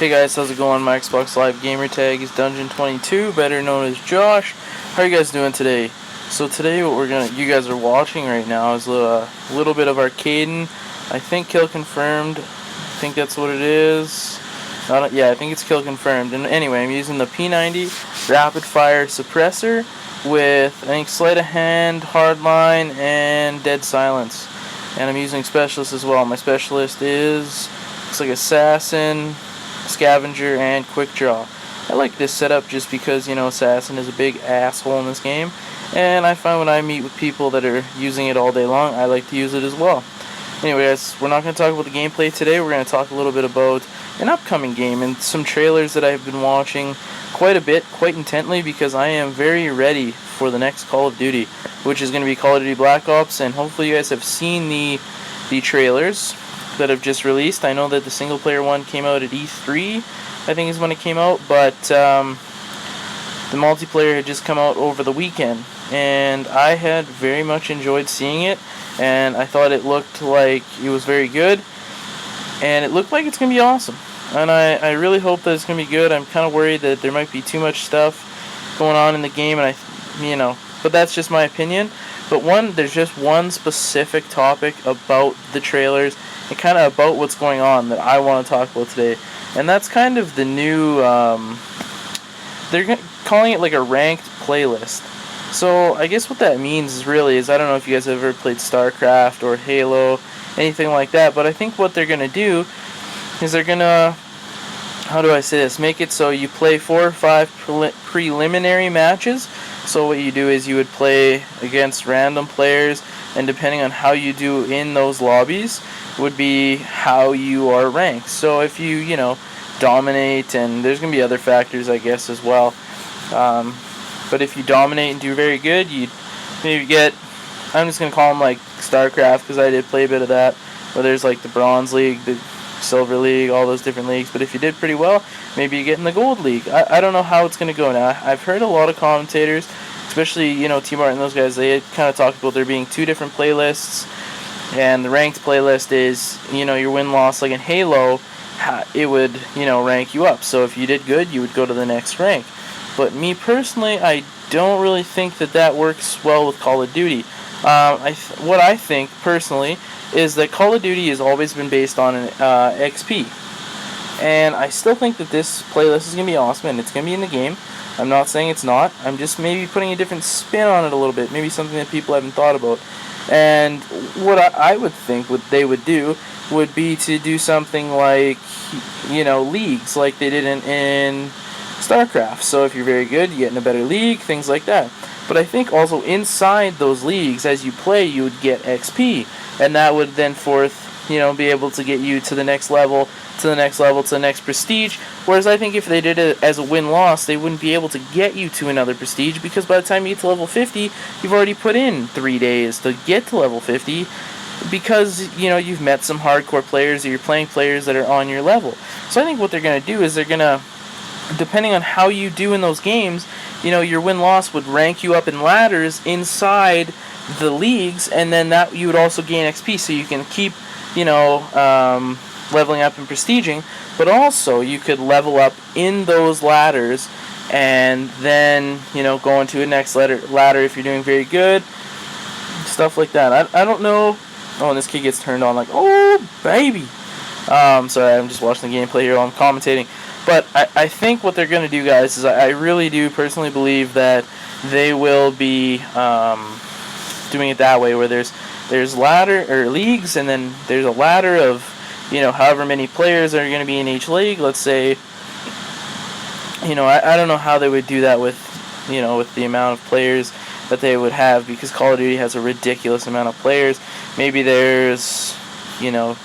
Hey guys, how's it going? My Xbox Live gamer tag is Dungeon22, better known as Josh. How are you guys doing today? So today what you guys are watching right now is a little bit of Arcaden. I think kill confirmed. I think that's what it is. Yeah, I think it's kill confirmed. And anyway, I'm using the P90 rapid fire suppressor with I think sleight of hand, hardline, and dead silence. And I'm using specialist as well. My specialist looks like assassin, scavenger, and quick draw. I like this setup just because, assassin is a big asshole in this game, and I find when I meet with people that are using it all day long, I like to use it as well. Anyway guys, we're not going to talk about the gameplay today. We're going to talk a little bit about an upcoming game and some trailers that I've been watching quite intently, because I am very ready for the next Call of Duty, which is going to be Call of Duty Black Ops, and hopefully you guys have seen the trailers that have just released. I know that the single player one came out at E3, I think is when it came out, but the multiplayer had just come out over the weekend, and I had very much enjoyed seeing it, and I thought it looked like it was very good, and it looked like it's going to be awesome, and I really hope that it's going to be good. I'm kind of worried that there might be too much stuff going on in the game, and but that's just my opinion. But there's just one specific topic about the trailers and kind of about what's going on that I want to talk about today. And that's kind of the new, they're calling it like a ranked playlist. So I guess what that means is I don't know if you guys have ever played StarCraft or Halo, anything like that, but I think what they're going to do is they're going to, how do I say this, make it so you play 4 or 5 preliminary matches. So what you do is you would play against random players, and depending on how you do in those lobbies would be how you are ranked. So if you, dominate, and there's going to be other factors, I guess, as well. But if you dominate and do very good, you'd maybe get, I'm just going to call them like StarCraft, because I did play a bit of that, where there's like the Bronze League, the Silver League, all those different leagues. But if you did pretty well, maybe you get in the Gold League. I don't know how it's going to go now. I've heard a lot of commentators, especially, T-Mart and those guys, they kind of talked about there being 2 different playlists, and the ranked playlist is, your win-loss, like in Halo, it would, rank you up. So if you did good, you would go to the next rank. But me personally, I don't really think that works well with Call of Duty. What I think, personally, is that Call of Duty has always been based on XP. And I still think that this playlist is going to be awesome, and it's going to be in the game. I'm not saying it's not. I'm just maybe putting a different spin on it a little bit. Maybe something that people haven't thought about. And what I would think what they would do would be to do something like, leagues, like they did in StarCraft. So if you're very good, you get in a better league, things like that. But I think also inside those leagues, as you play, you would get XP. And that would then be able to get you to the next level, to the next level, to the next prestige. Whereas I think if they did it as a win-loss, they wouldn't be able to get you to another prestige, because by the time you get to level 50, you've already put in 3 days to get to level 50, because, you've met some hardcore players, or you're playing players that are on your level. So I think what they're going to do is they're going to, depending on how you do in those games, your win-loss would rank you up in ladders inside the leagues, and then that you would also gain XP, so you can keep, leveling up and prestiging, but also you could level up in those ladders, and then, go into a next ladder if you're doing very good, stuff like that. I don't know. Oh, and this kid gets turned on like, oh, baby. Sorry, I'm just watching the gameplay here while I'm commentating. But I think what they're going to do, guys, is I really do personally believe that they will be doing it that way, where there's ladder or leagues, and then there's a ladder of, however many players are going to be in each league. Let's say, I don't know how they would do that with, with the amount of players that they would have, because Call of Duty has a ridiculous amount of players. Maybe there's, a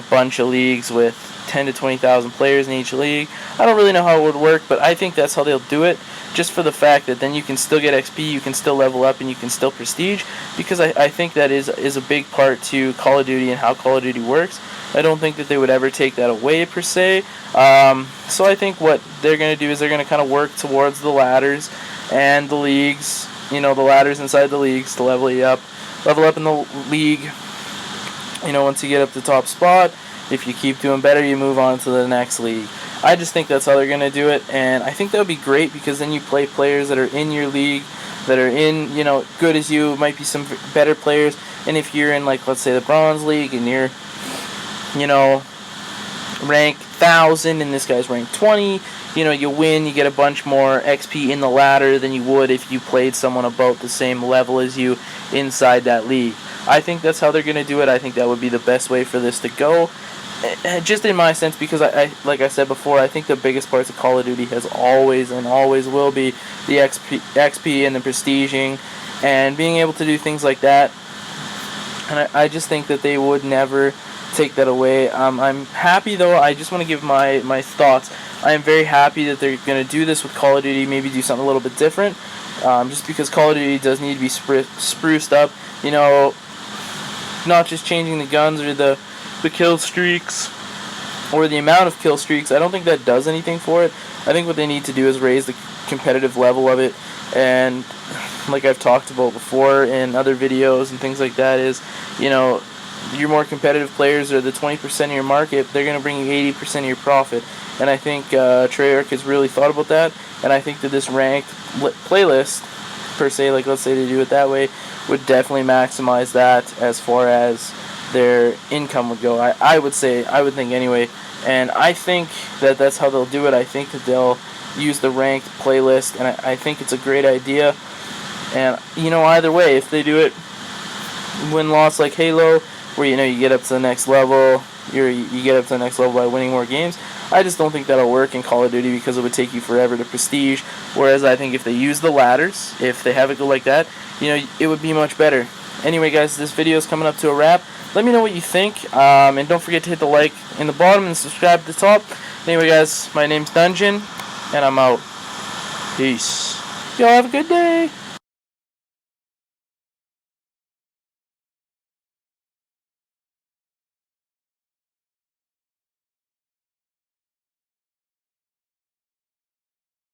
bunch of leagues with 10 to 20,000 players in each league. I don't really know how it would work, but I think that's how they'll do it, just for the fact that then you can still get XP, you can still level up, and you can still prestige, because I think that is a big part to Call of Duty and how Call of Duty works. I don't think that they would ever take that away, per se. So I think what they're going to do is they're going to kind of work towards the ladders and the leagues, the ladders inside the leagues to level you up. Level up in the league, once you get up to the top spot. If you keep doing better, you move on to the next league. I just think that's how they're going to do it, and I think that would be great because then you play players that are in your league, that are in, good as you, might be some better players, and if you're in, like, let's say the Bronze League, and you're, rank 1,000 and this guy's rank 20, you win, you get a bunch more XP in the ladder than you would if you played someone about the same level as you inside that league. I think that's how they're going to do it. I think that would be the best way for this to go. Just in my sense, because I like I said before, I think the biggest parts of Call of Duty has always and always will be the XP and the prestiging and being able to do things like that. And I just think that they would never take that away. I'm happy, though. I just want to give my thoughts. I am very happy that they're going to do this with Call of Duty, maybe do something a little bit different, just because Call of Duty does need to be spruced up. Not just changing the guns or the kill streaks or the amount of kill streaks. I don't think that does anything for it. I think what they need to do is raise the competitive level of it, and like I've talked about before in other videos and things like that is, your more competitive players are the 20% of your market. They're going to bring you 80% of your profit, and I think Treyarch has really thought about that, and I think that this ranked playlist, per se, like let's say they do it that way, would definitely maximize that as far as their income would go. I would think anyway, and I think that that's how they'll do it. I think that they'll use the ranked playlist, and I think it's a great idea. And either way, if they do it win-loss like Halo, where you get up to the next level, you get up to the next level by winning more games, I just don't think that'll work in Call of Duty because it would take you forever to prestige. Whereas I think if they use the ladders, if they have it go like that, it would be much better. Anyway, guys, this video is coming up to a wrap. Let me know what you think, and don't forget to hit the like in the bottom and subscribe at the top. Anyway, guys, my name's Dungeon, and I'm out. Peace. Y'all have a good day.